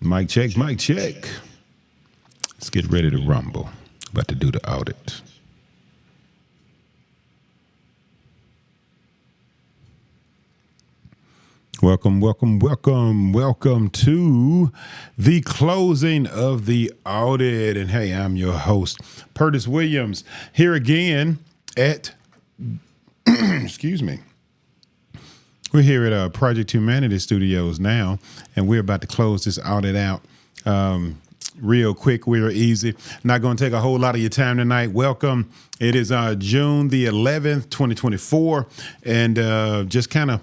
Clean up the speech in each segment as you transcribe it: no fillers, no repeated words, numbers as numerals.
Mic check, mic check. Let's get ready to rumble. About to do the audit. Welcome to the closing of the audit. And hey, I'm your host, Purtis Williams, here again at, excuse me. We're here at Project HueManity Studios now, and we're about to close this audit out real quick, real easy. Not going to take a whole lot of your time tonight. Welcome. It is June the 11th, 2024, and just kind of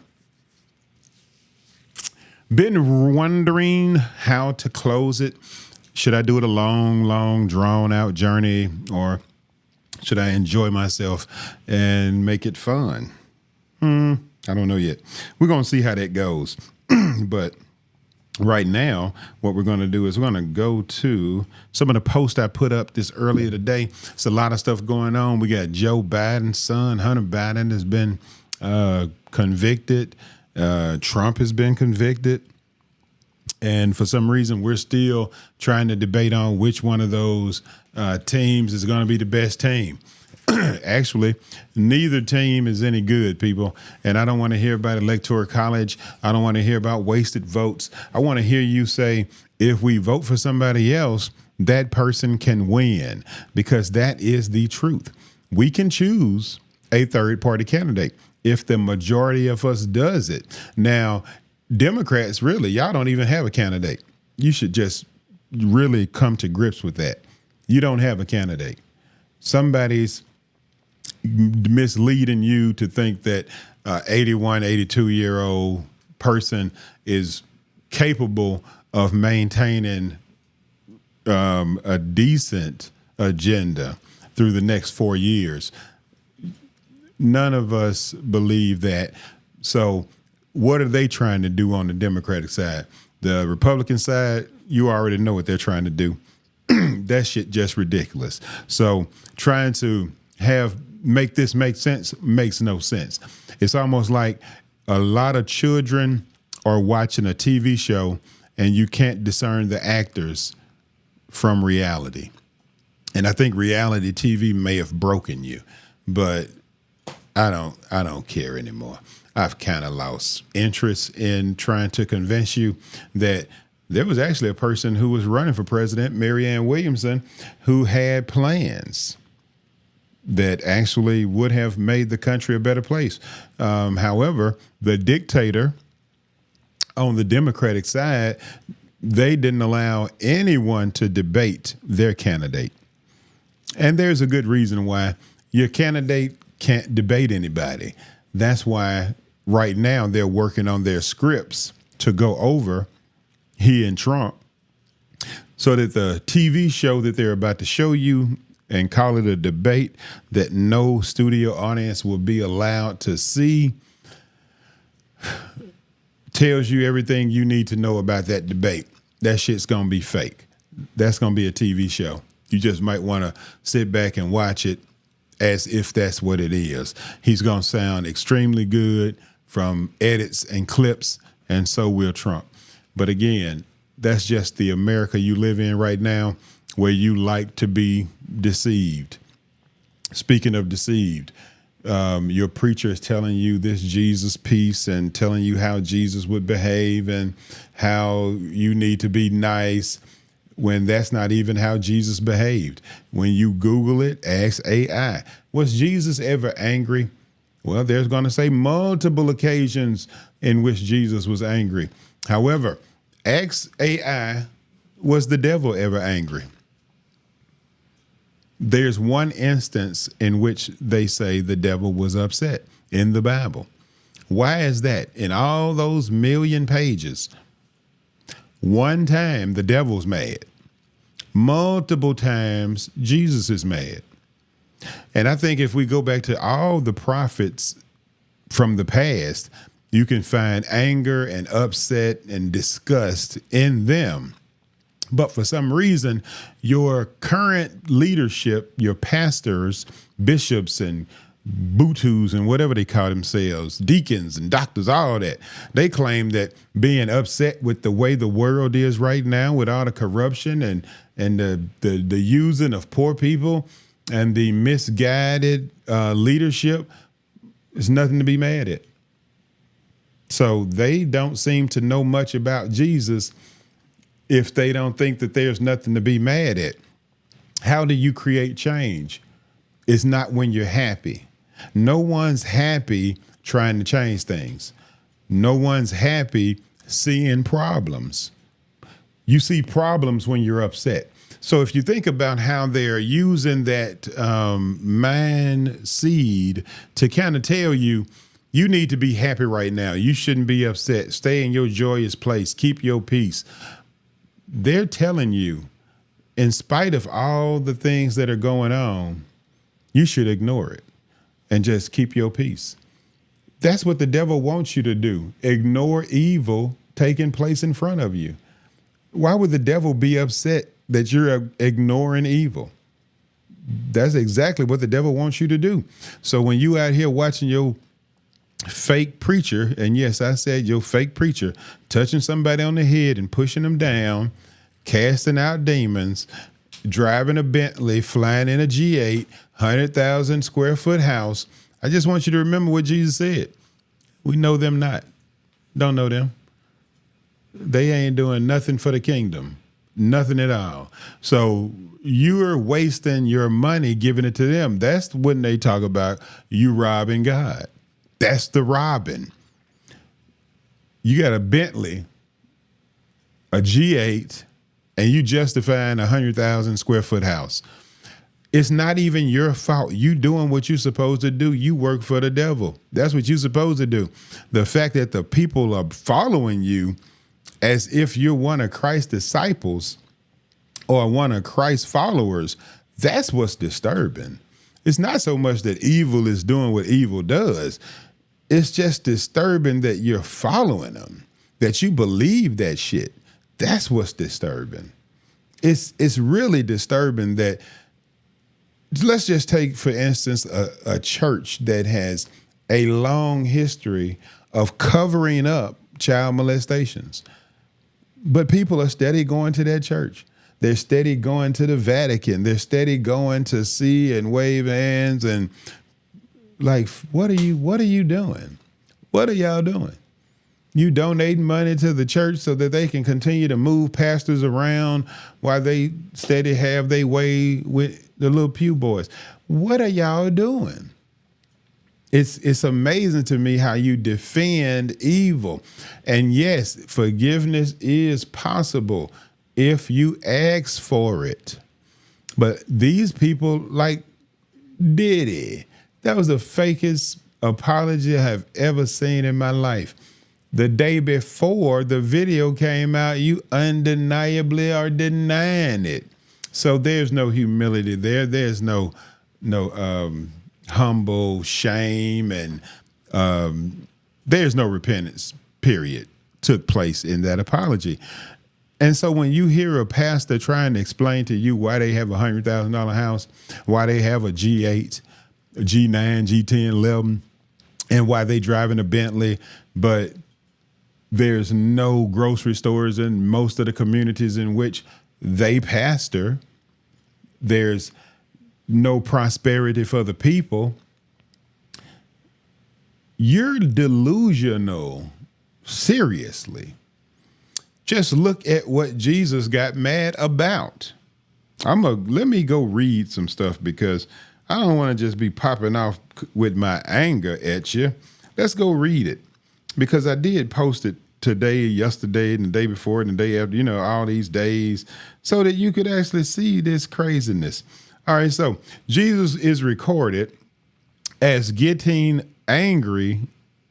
been wondering how to close it. Should I do it a long, drawn out journey, or should I enjoy myself and make it fun? I don't know yet. We're going to see how that goes. But right now, what we're going to do is we're going to go to some of the posts I put up this earlier today. It's a lot of stuff going on. We got Joe Biden's son, Hunter Biden, has been convicted. Trump has been convicted. And for some reason, we're still trying to debate on which one of those teams is going to be the best team. Actually, neither team is any good, people. And I don't want to hear about electoral college. I don't want to hear about wasted votes. I want to hear you say, if we vote for somebody else, that person can win, because that is the truth. We can choose a third party candidate if the majority of us does it. Now, Democrats, really, y'all don't even have a candidate. You should just really come to grips with that. You don't have a candidate. Somebody's misleading you to think that 81, 82-year-old person is capable of maintaining a decent agenda through the next 4 years. None of us believe that. So what are they trying to do on the Democratic side? The Republican side, you already know what they're trying to do. That shit just ridiculous. So trying to make this make sense makes no sense. It's almost like a lot of children are watching a TV show and you can't discern the actors from reality. And I think reality TV may have broken you, but I don't care anymore. I've kind of lost interest in trying to convince you that there was actually a person who was running for president, Marianne Williamson, who had plans that actually would have made the country a better place. However, the dictator on the Democratic side, they didn't allow anyone to debate their candidate. And there's a good reason why. Your candidate can't debate anybody. That's why right now they're working on their scripts to go over he and Trump, so that the TV show that they're about to show you and call it a debate that no studio audience will be allowed to see tells you everything you need to know about that debate. That shit's going to be fake. That's going to be a TV show. You just might want to sit back and watch it as if that's what it is. He's going to sound extremely good from edits and clips, and so will Trump. But again, that's just the America you live in right now, where you like to be deceived. Speaking of deceived, your preacher is telling you this Jesus piece and telling you how Jesus would behave and how you need to be nice, when that's not even how Jesus behaved. When you Google it, ask AI, was Jesus ever angry? Well, there's going to say multiple occasions in which Jesus was angry. However, ask AI, was the devil ever angry? There's one instance in which they say the devil was upset in the Bible. Why is that? In all those million pages, one time the devil's mad. Multiple times Jesus is mad. And I think if we go back to all the prophets from the past, you can find anger and upset and disgust in them. But for some reason, your current leadership, your pastors, bishops, and Butus and whatever they call themselves, deacons and doctors, all that. They claim that being upset with the way the world is right now, with all the corruption and the using of poor people and the misguided leadership, is nothing to be mad at. So they don't seem to know much about Jesus if they don't think that there's nothing to be mad at. How do you create change? It's not when you're happy. No one's happy trying to change things. No one's happy seeing problems. You see problems when you're upset. So if you think about how they're using that mind seed to kind of tell you, you need to be happy right now. You shouldn't be upset. Stay in your joyous place. Keep your peace. They're telling you, in spite of all the things that are going on, you should ignore it and just keep your peace. That's what the devil wants you to do. Ignore evil taking place in front of you. Why would the devil be upset that you're ignoring evil? That's exactly what the devil wants you to do. So when you out here watching your fake preacher, and yes, I said your fake preacher, touching somebody on the head and pushing them down, casting out demons, driving a Bentley, flying in a G8, 100,000 square foot house, I just want you to remember what Jesus said. We know them not. Don't know them. They ain't doing nothing for the kingdom. Nothing at all. So you're wasting your money giving it to them. That's when they talk about you robbing God. That's the robbing. You got a Bentley, a G8, and you justifying a 100,000 square foot house. It's not even your fault. You doing what you're supposed to do. You work for the devil. That's what you're supposed to do. The fact that the people are following you as if you're one of Christ's disciples or one of Christ's followers, that's what's disturbing. It's not so much that evil is doing what evil does. It's just disturbing that you're following them, that you believe that shit. That's what's disturbing. It's really disturbing that, let's just take, for instance, a church that has a long history of covering up child molestations. But people are steady going to that church. They're steady going to the Vatican. They're steady going to see and wave hands and like, what are you doing? What are y'all doing? You donating money to the church so that they can continue to move pastors around while they steady have their way with the little pew boys. What are y'all doing? It's amazing to me how you defend evil. And yes, forgiveness is possible if you ask for it. But these people like Diddy, that was the fakest apology I have ever seen in my life. The day before the video came out, you undeniably are denying it. So there's no humility there. There's no humble shame, and there's no repentance, period, took place in that apology. And so when you hear a pastor trying to explain to you why they have a $100,000 house, why they have a G8, a G9, G10, 11, and why they driving a Bentley, but there's no grocery stores in most of the communities in which they pastor, there's no prosperity for the people, you're delusional. Seriously. Just look at what Jesus got mad about. Let me go read some stuff because I don't want to just be popping off with my anger at you. Let's go read it, because I did post it today, yesterday, and the day before, and the day after, all these days, so that you could actually see this craziness. All right, so Jesus is recorded as getting angry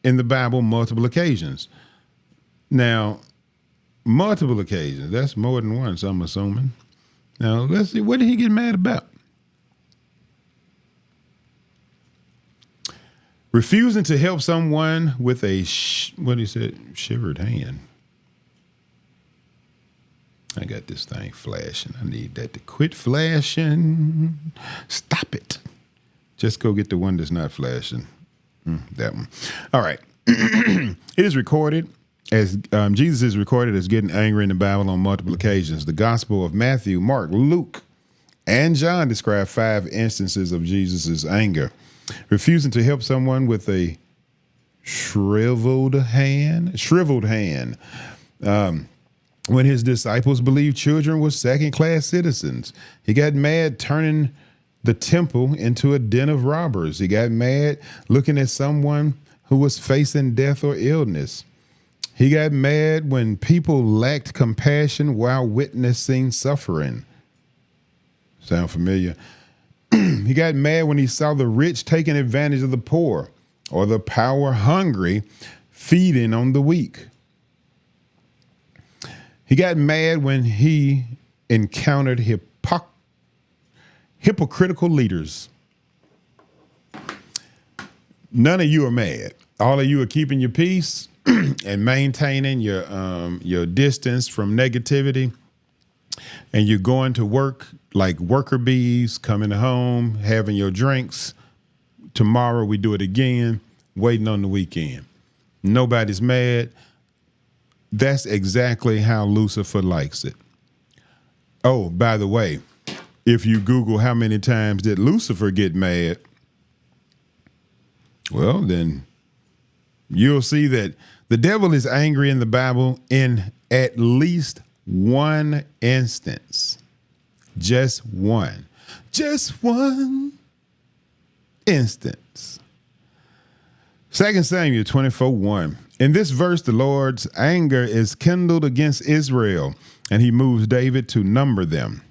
in the Bible multiple occasions. Now, multiple occasions, that's more than once, I'm assuming. Now, let's see, what did he get mad about? Refusing to help someone with a, shivered hand. I got this thing flashing. I need that to quit flashing. Stop it. Just go get the one that's not flashing. That one. All right. It is recorded as Jesus is recorded as getting angry in the Bible on multiple occasions. The Gospel of Matthew, Mark, Luke, and John describe 5 instances of Jesus's anger. Refusing to help someone with a shriveled hand. When his disciples believed children were second-class citizens. He got mad turning the temple into a den of robbers. He got mad looking at someone who was facing death or illness. He got mad when people lacked compassion while witnessing suffering. Sound familiar? He got mad when he saw the rich taking advantage of the poor or the power hungry feeding on the weak. He got mad when he encountered hypocritical leaders. None of you are mad. All of you are keeping your peace and maintaining your distance from negativity. And you're going to work like worker bees, coming home, having your drinks. Tomorrow we do it again, waiting on the weekend. Nobody's mad. That's exactly how Lucifer likes it. Oh, by the way, if you Google how many times did Lucifer get mad, well, then you'll see that the devil is angry in the Bible in at least one instance. Just one. Just one instance. 2 Samuel 24:1. In this verse, the Lord's anger is kindled against Israel, and he moves David to number them.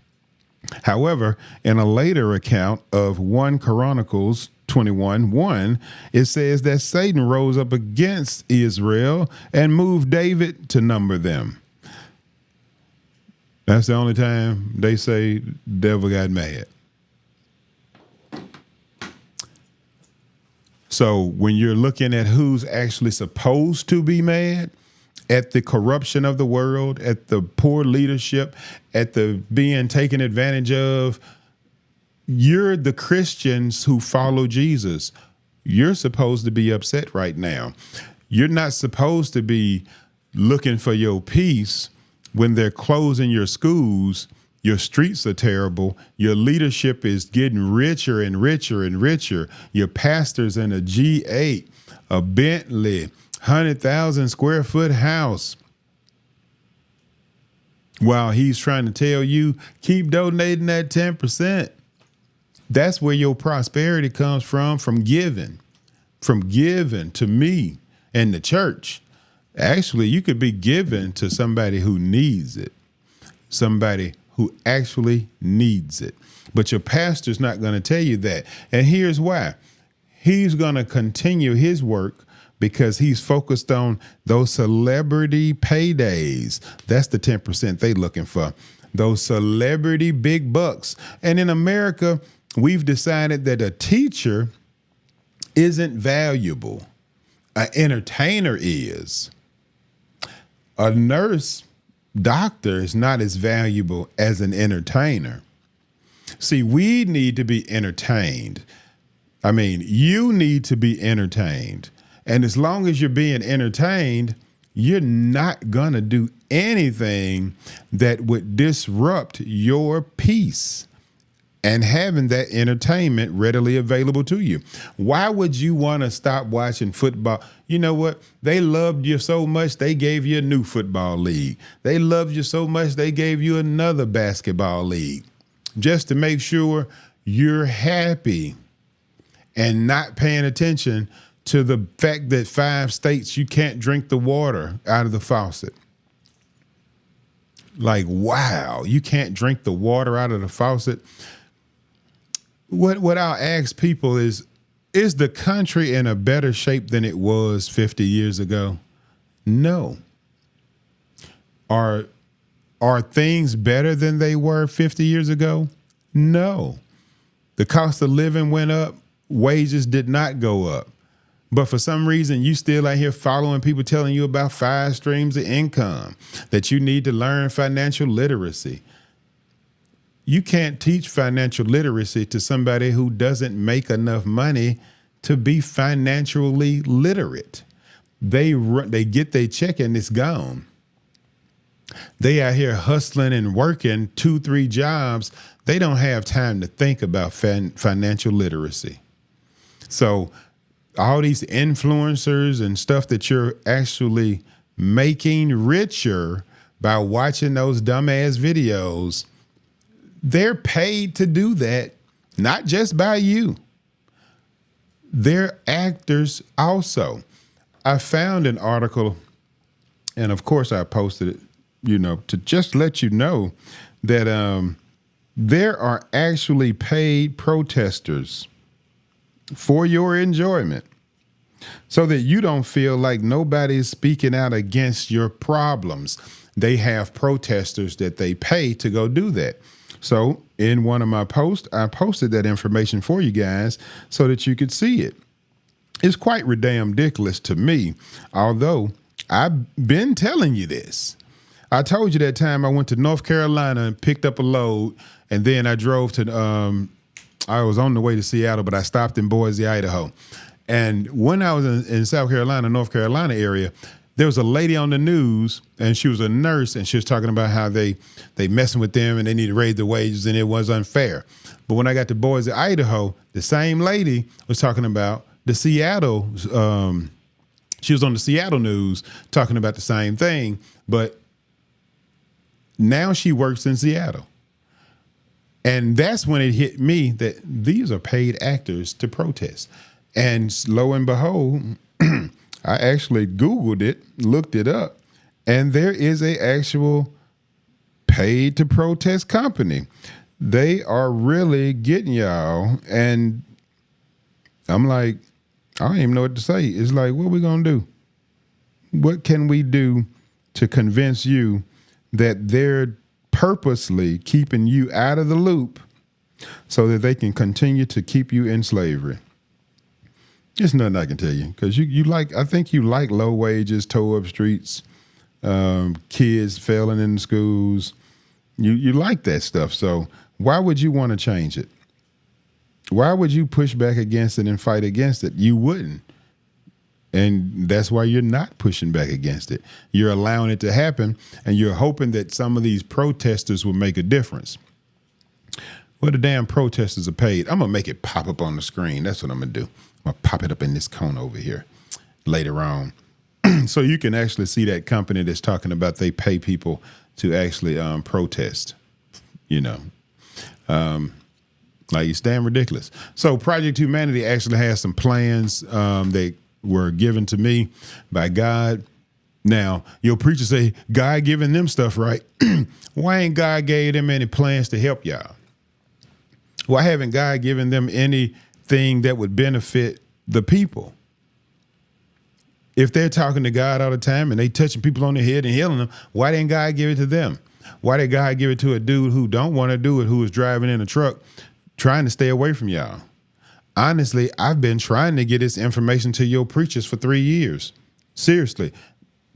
However, in a later account of 1 Chronicles 21:1, it says that Satan rose up against Israel and moved David to number them. That's the only time they say the devil got mad. So when you're looking at who's actually supposed to be mad, at the corruption of the world, at the poor leadership, at the being taken advantage of, you're the Christians who follow Jesus. You're supposed to be upset right now. You're not supposed to be looking for your peace when they're closing your schools, your streets are terrible, your leadership is getting richer and richer and richer, your pastor's in a G8, a Bentley, 100,000 square foot house, while he's trying to tell you, keep donating that 10%. That's where your prosperity comes from giving to me and the church. Actually, you could be giving to somebody who needs it, somebody who actually needs it. But your pastor's not going to tell you that. And here's why. He's going to continue his work because he's focused on those celebrity paydays. That's the 10% they're looking for. Those celebrity big bucks. And in America, we've decided that a teacher isn't valuable. An entertainer is. A nurse, doctor is not as valuable as an entertainer. See, we need to be entertained. I mean, you need to be entertained. And as long as you're being entertained, you're not going to do anything that would disrupt your peace and having that entertainment readily available to you. Why would you want to stop watching football? You know what? They loved you so much, they gave you a new football league. They loved you so much, they gave you another basketball league, just to make sure you're happy and not paying attention to the fact that 5 states you can't drink the water out of the faucet. Like, wow, you can't drink the water out of the faucet. What I'll ask people is the country in a better shape than it was 50 years ago? No. Are things better than they were 50 years ago? No. The cost of living went up. Wages did not go up. But for some reason, you still out here following people telling you about 5 streams of income, that you need to learn financial literacy. You can't teach financial literacy to somebody who doesn't make enough money to be financially literate. They get their check and it's gone. They out here hustling and working 2-3 jobs. They don't have time to think about financial literacy. So all these influencers and stuff that you're actually making richer by watching those dumbass videos, they're paid to do that, not just by you. They're actors also. I found an article, and of course I posted it, to just let you know that there are actually paid protesters for your enjoyment so that you don't feel like nobody's speaking out against your problems. They have protesters that they pay to go do that. So in one of my posts, I posted that information for you guys so that you could see it. It's quite ridiculous to me, although I've been telling you this. I told you that time I went to North Carolina and picked up a load, and then I drove to, I was on the way to Seattle, but I stopped in Boise, Idaho. And when I was in South Carolina, North Carolina area, there was a lady on the news, and she was a nurse, and she was talking about how they messing with them and they need to raise the wages and it was unfair. But when I got to Boise, Idaho, the same lady was talking about the Seattle, she was on the Seattle news talking about the same thing, but now she works in Seattle. And that's when it hit me that these are paid actors to protest. And lo and behold, I actually Googled it, looked it up, and there is a actual paid to protest company. They are really getting y'all. And I'm like, I don't even know what to say. It's like, what are we going to do? What can we do to convince you that they're purposely keeping you out of the loop so that they can continue to keep you in slavery? There's nothing I can tell you because I think you like low wages, toe up streets, kids failing in schools. You like that stuff. So why would you want to change it? Why would you push back against it and fight against it? You wouldn't. And that's why you're not pushing back against it. You're allowing it to happen, and you're hoping that some of these protesters will make a difference. Well, the damn protesters are paid. I'm going to make it pop up on the screen. That's what I'm going to do. I'm going to pop it up in this cone over here later on. So you can actually see that company that's talking about they pay people to actually protest, like it's damn ridiculous. So Project HueManity actually has some plans that were given to me by God. Now, your preacher say, God giving them stuff, right? Why ain't God gave them any plans to help y'all? Why haven't God given them anything that would benefit the people? If they're talking to God all the time and they touching people on the head and healing them, why didn't God give it to them? Why did God give it to a dude who don't want to do it, who is driving in a truck, trying to stay away from y'all? Honestly, I've been trying to get this information to your preachers for 3 years. Seriously,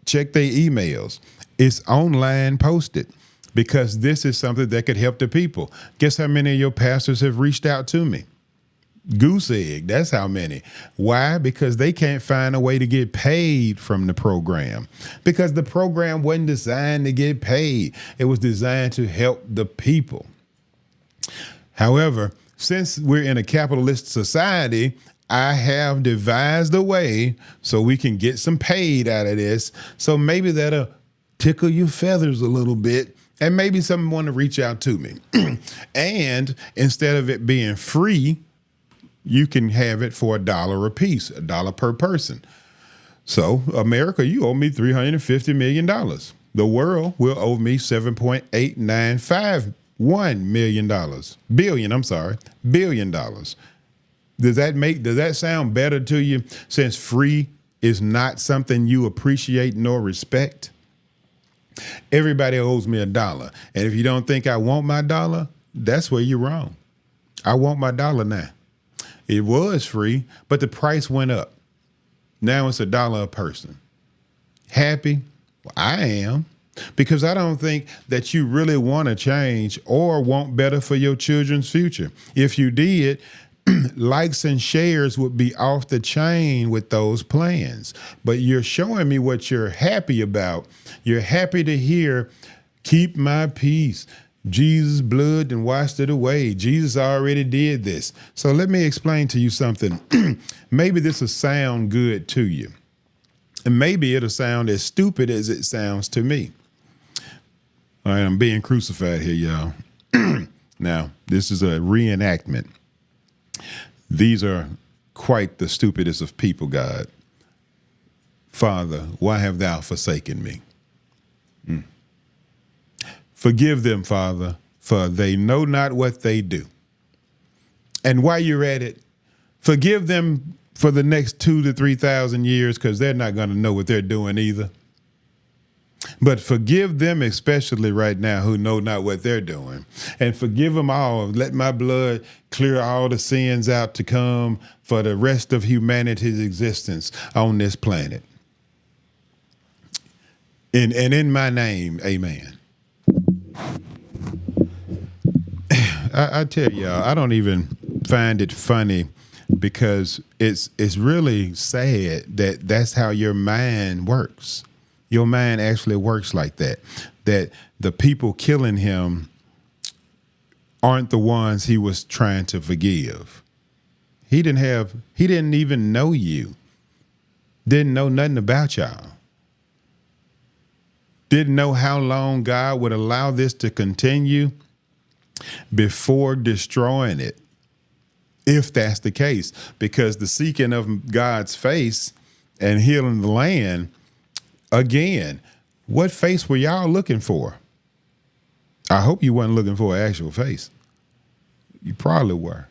check their emails. It's online posted because this is something that could help the people. Guess how many of your pastors have reached out to me? Goose egg, that's how many. Why? Because they can't find a way to get paid from the program. Because the program wasn't designed to get paid. It was designed to help the people. However, since we're in a capitalist society, I have devised a way so we can get some paid out of this. So maybe that'll tickle your feathers a little bit, and maybe someone want to reach out to me. And instead of it being free, you can have it for $1 a piece, $1 per person. So America, you owe me $350 million. The world will owe me $7.8951 million. Billion dollars. Does that sound better to you since free is not something you appreciate nor respect? Everybody owes me $1. And if you don't think I want my dollar, that's where you're wrong. I want my dollar now. It was free, but the price went up. Now it's $1 a person. Happy? Well, I am. because I don't think that you really want to change or want better for your children's future. If you did, likes and shares would be off the chain with those plans. But you're showing me what you're happy about. You're happy to hear, keep my peace. Jesus' blood and washed it away. Jesus already did this. So let me explain to you something. Maybe this will sound good to you. And maybe it'll sound as stupid as it sounds to me. All right, I'm being crucified here, y'all. Now, this is a reenactment. These are quite the stupidest of people, God. Father, why have thou forsaken me? Forgive them, Father, for they know not what they do. And while you're at it, forgive them for the next 2,000 to 3,000 years, because they're not going to know what they're doing either. But forgive them especially right now who know not what they're doing. And forgive them all. Let my blood clear all the sins out to come for the rest of humanity's existence on this planet. And in my name, amen. I tell y'all, I don't even find it funny, because it's really sad that that's how your mind works. Your mind actually works like that, that the people killing him aren't the ones he was trying to forgive. He didn't even know you. Didn't know nothing about y'all. Didn't know how long God would allow this to continue before destroying it, if that's the case. Because the seeking of God's face and healing the land, again, what face were y'all looking for? I hope you weren't looking for an actual face. You probably were.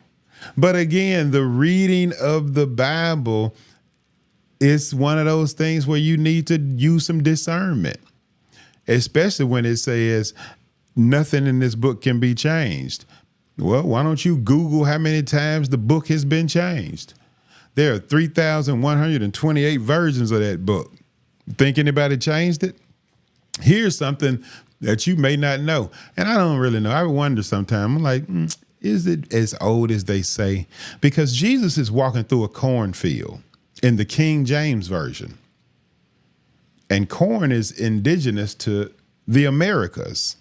But again, the reading of the Bible is one of those things where you need to use some discernment, especially when it says nothing in this book can be changed. Well, why don't you Google how many times the book has been changed? There are 3,128 versions of that book. Think anybody changed it? Here's something that you may not know. And I don't really know. I wonder sometimes, I'm like, is it as old as they say? Because Jesus is walking through a cornfield in the King James Version. And corn is indigenous to the Americas.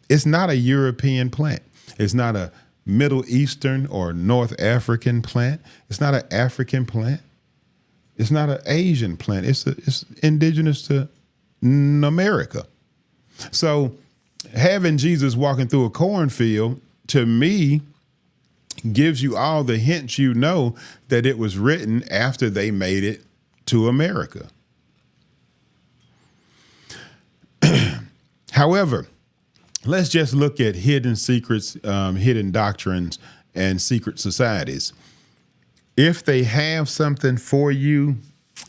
It's not a European plant. It's not a Middle Eastern or North African plant. It's not an African plant. It's not an Asian plant. It's indigenous to America. So having Jesus walking through a cornfield, to me, gives you all the hints you know that it was written after they made it to America. However, let's just look at hidden secrets, hidden doctrines, and secret societies. If they have something for you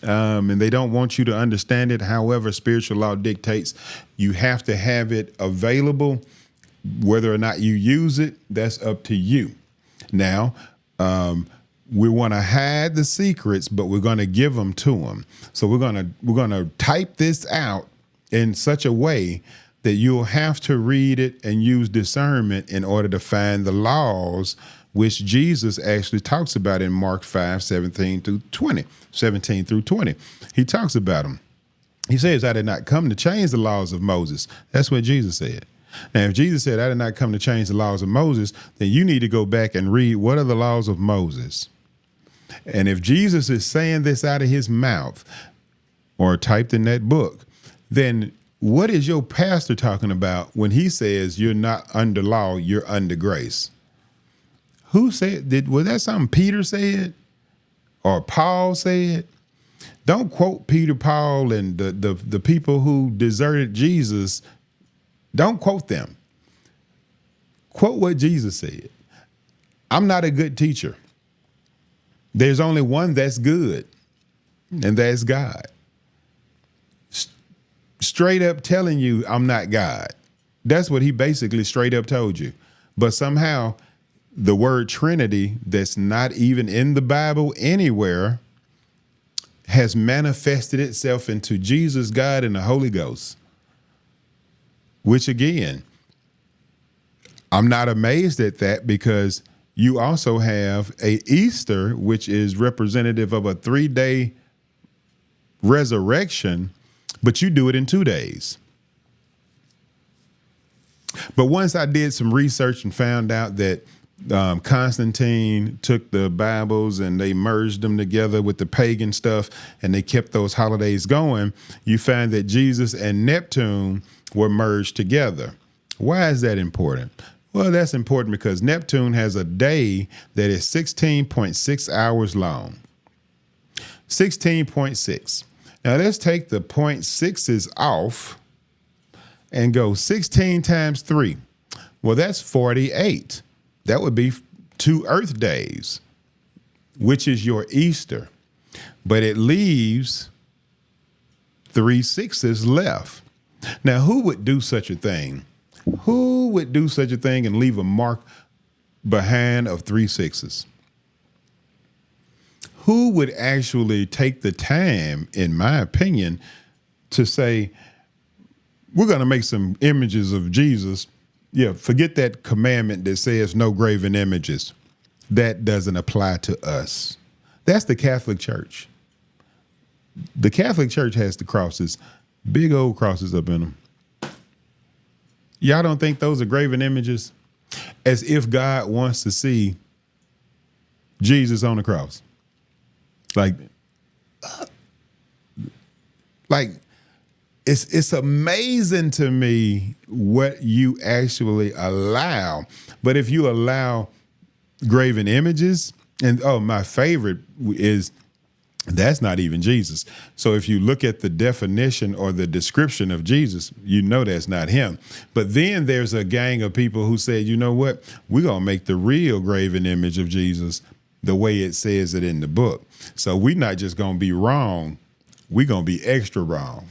and they don't want you to understand it, however spiritual law dictates, you have to have it available. Whether or not you use it, that's up to you. Now, we want to hide the secrets, but we're going to give them to them. So we're going to type this out in such a way that you'll have to read it and use discernment in order to find the laws which Jesus actually talks about in Mark 5:17 through 20. He talks about them. He says, I did not come to change the laws of Moses. That's what Jesus said. Now, if Jesus said, I did not come to change the laws of Moses, then you need to go back and read what are the laws of Moses. And if Jesus is saying this out of his mouth or typed in that book, then what is your pastor talking about when he says you're not under law, you're under grace? Who said, was that something Peter said or Paul said? Don't quote Peter, Paul, and the people who deserted Jesus. Don't quote them. Quote what Jesus said. I'm not a good teacher. There's only one that's good, and that's God. Straight up telling you I'm not God. That's what he basically straight up told you. But somehow the word Trinity, that's not even in the Bible anywhere, has manifested itself into Jesus, God, and the Holy Ghost. which again, I'm not amazed at that because you also have a Easter, which is representative of a 3-day resurrection, but you do it in 2 days. But once I did some research and found out that Constantine took the Bibles and they merged them together with the pagan stuff and they kept those holidays going, you find that Jesus and Neptune were merged together. Why is that important? Well, that's important because Neptune has a day that is 16.6 hours long. 16.6. Now let's take the 0.6s off and go 16 times 3. Well, that's 48. That would be 2 Earth days, which is your Easter. But it leaves 3 6s left. Now, who would do such a thing? Who would do such a thing and leave a mark behind of 3 6s? Who would actually take the time, in my opinion, to say, we're going to make some images of Jesus. Yeah, forget that commandment that says no graven images. That doesn't apply to us. That's the Catholic Church. The Catholic Church has the crosses, big old crosses up in them. Y'all don't think those are graven images? As if God wants to see Jesus on the cross. Like it's amazing to me what you actually allow. But if you allow graven images, and my favorite is that's not even Jesus. So if you look at the definition or the description of Jesus, you know that's not him. But then there's a gang of people who said, you know what? We're going to make the real graven image of Jesus the way it says it in the book. So we're not just going to be wrong. We're going to be extra wrong.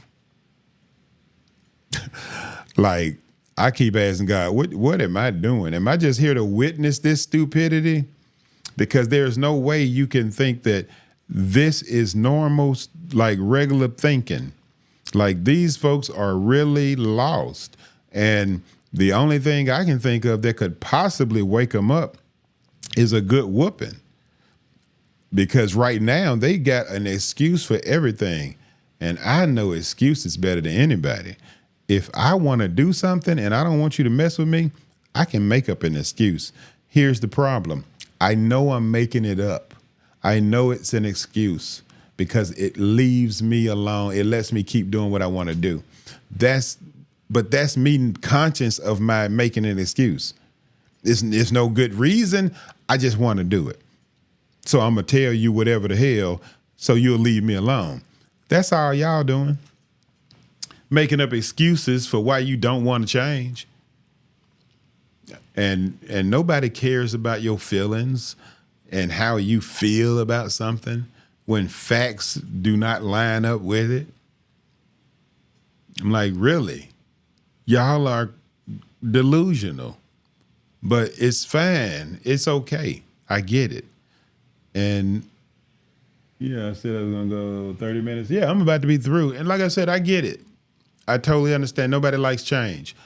Like, I keep asking God, what am I doing? Am I just here to witness this stupidity? Because there's no way you can think that this is normal, like regular thinking. Like, these folks are really lost. And the only thing I can think of that could possibly wake them up is a good whooping. Because right now they got an excuse for everything. And I know excuse is better than anybody. If I want to do something and I don't want you to mess with me, I can make up an excuse. Here's the problem. I know I'm making it up. I know it's an excuse because it leaves me alone. It lets me keep doing what I want to do. But that's me conscious of my making an excuse. It's no good reason. I just want to do it. So I'm going to tell you whatever the hell so you'll leave me alone. That's all y'all doing. Making up excuses for why you don't want to change. And nobody cares about your feelings and how you feel about something when facts do not line up with it. I'm like, really? Y'all are delusional. But it's fine. It's okay. I get it. And yeah, I said I was going to go 30 minutes. Yeah, I'm about to be through. And like I said, I get it. I totally understand. Nobody likes change.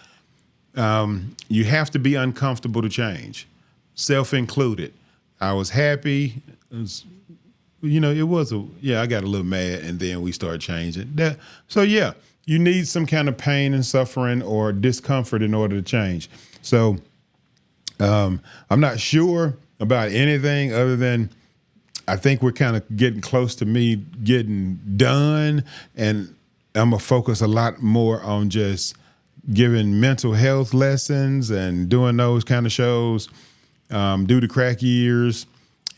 You have to be uncomfortable to change, self-included. I was happy. I got a little mad, and then we started changing. So yeah, you need some kind of pain and suffering or discomfort in order to change. So I'm not sure about anything other than I think we're kind of getting close to me getting done, and I'm going to focus a lot more on just giving mental health lessons and doing those kind of shows, do the crack years,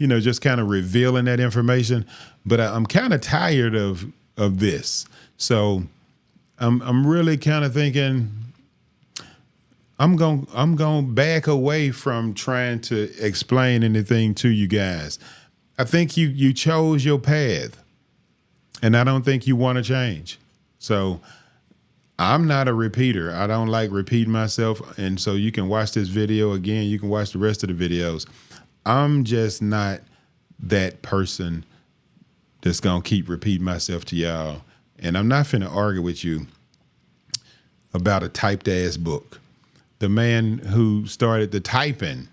just kind of revealing that information. But I'm kind of tired of this. So I'm really kind of thinking I'm going to back away from trying to explain anything to you guys. I think you chose your path, and I don't think you want to change. So I'm not a repeater. I don't like repeating myself. And so you can watch this video again. You can watch the rest of the videos. I'm just not that person that's going to keep repeating myself to y'all. And I'm not finna argue with you. about a typed ass book. The man who started the typing.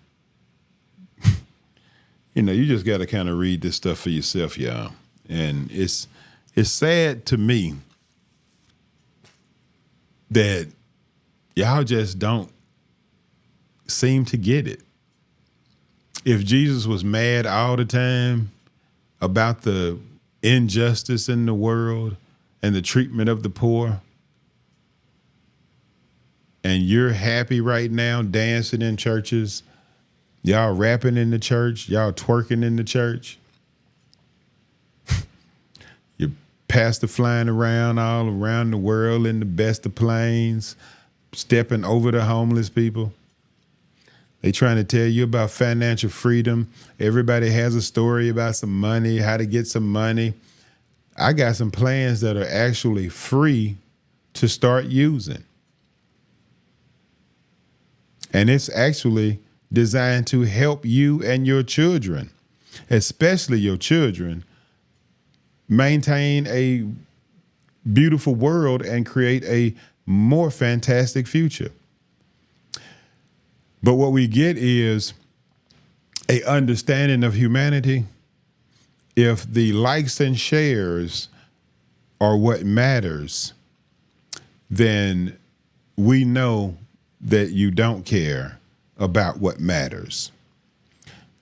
You just got to kind of read this stuff for yourself, y'all. And it's sad to me that y'all just don't seem to get it. If Jesus was mad all the time about the injustice in the world and the treatment of the poor, and you're happy right now dancing in churches, y'all rapping in the church, y'all twerking in the church, your pastor flying around all around the world in the best of planes, stepping over the homeless people. They trying to tell you about financial freedom. Everybody has a story about some money, how to get some money. I got some plans that are actually free to start using. And it's actually designed to help you and your children, especially your children, maintain a beautiful world and create a more fantastic future. But what we get is a understanding of humanity. If the likes and shares are what matters, then we know that you don't care about what matters.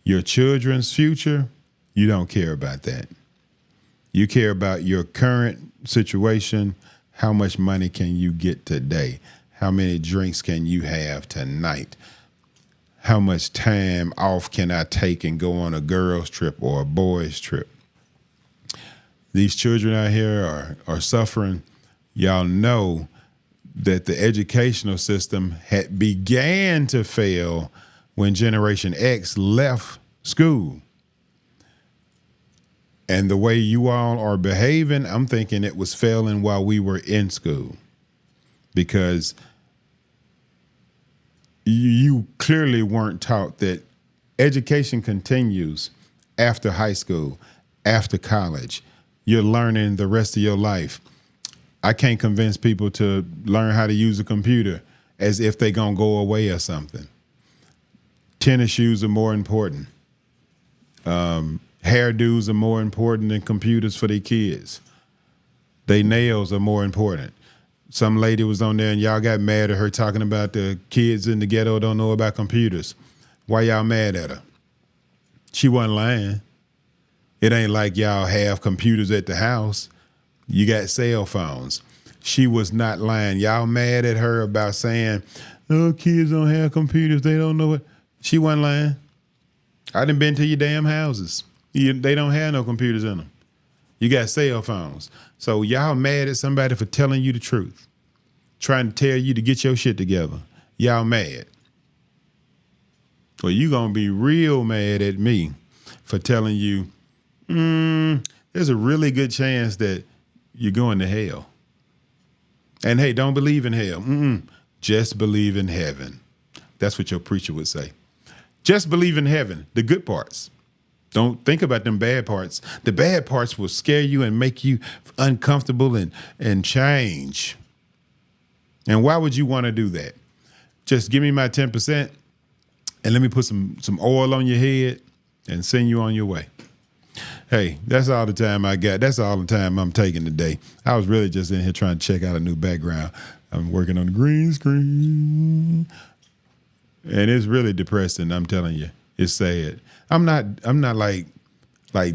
Your children's future, you don't care about that. You care about your current situation. How much money can you get today? How many drinks can you have tonight? How much time off can I take and go on a girl's trip or a boy's trip? These children out here are suffering. Y'all know that the educational system had began to fail when Generation X left school. And the way you all are behaving, I'm thinking it was failing while we were in school, because you clearly weren't taught that education continues after high school, after college. You're learning the rest of your life. I can't convince people to learn how to use a computer as if they're going to go away or something. Tennis shoes are more important. Hairdos are more important than computers for their kids. Their nails are more important. Some lady was on there and y'all got mad at her talking about the kids in the ghetto don't know about computers. Why y'all mad at her? She wasn't lying. It ain't like y'all have computers at the house. You got cell phones. She was not lying. Y'all mad at her about saying, oh, kids don't have computers. They don't know it. She wasn't lying. I done been to your damn houses. They don't have no computers in them. You got cell phones. So y'all mad at somebody for telling you the truth, trying to tell you to get your shit together. Y'all mad. Well, you going to be real mad at me for telling you, there's a really good chance that you're going to hell. And hey, don't believe in hell. Just believe in heaven. That's what your preacher would say. Just believe in heaven, the good parts. Don't think about them bad parts. The bad parts will scare you and make you uncomfortable and change. And why would you want to do that? Just give me my 10% and let me put some oil on your head and send you on your way. Hey, that's all the time I got. That's all the time I'm taking today. I was really just in here trying to check out a new background. I'm working on the green screen. And it's really depressing, I'm telling you. It's sad. I'm not like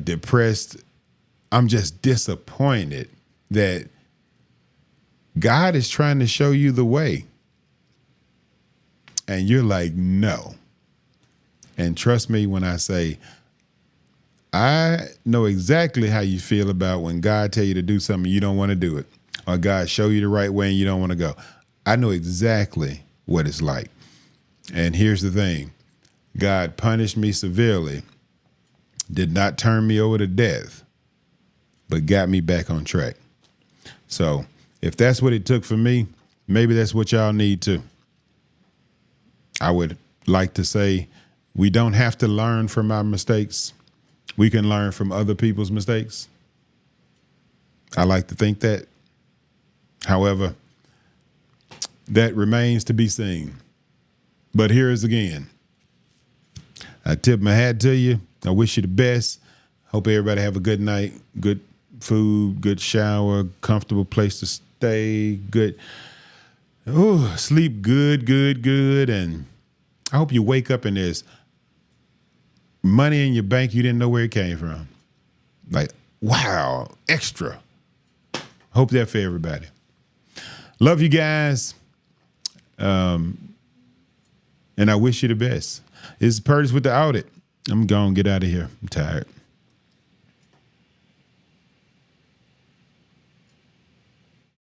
depressed. I'm just disappointed that God is trying to show you the way. And you're like, no. And trust me when I say, I know exactly how you feel about when God tell you to do something, you don't want to do it. Or God show you the right way and you don't want to go. I know exactly what it's like. And here's the thing. God punished me severely, did not turn me over to death, but got me back on track. So if that's what it took for me, maybe that's what y'all need too. I would like to say we don't have to learn from our mistakes. We can learn from other people's mistakes. I like to think that. However, that remains to be seen. But here is again. I tip my hat to you. I wish you the best. Hope everybody have a good night, good food, good shower, comfortable place to stay, good, sleep good. And I hope you wake up and there's money in your bank you didn't know where it came from. Like, wow, extra. Hope that for everybody. Love you guys. And I wish you the best. This is Purtis with the AwDid. I'm going to get out of here. I'm tired.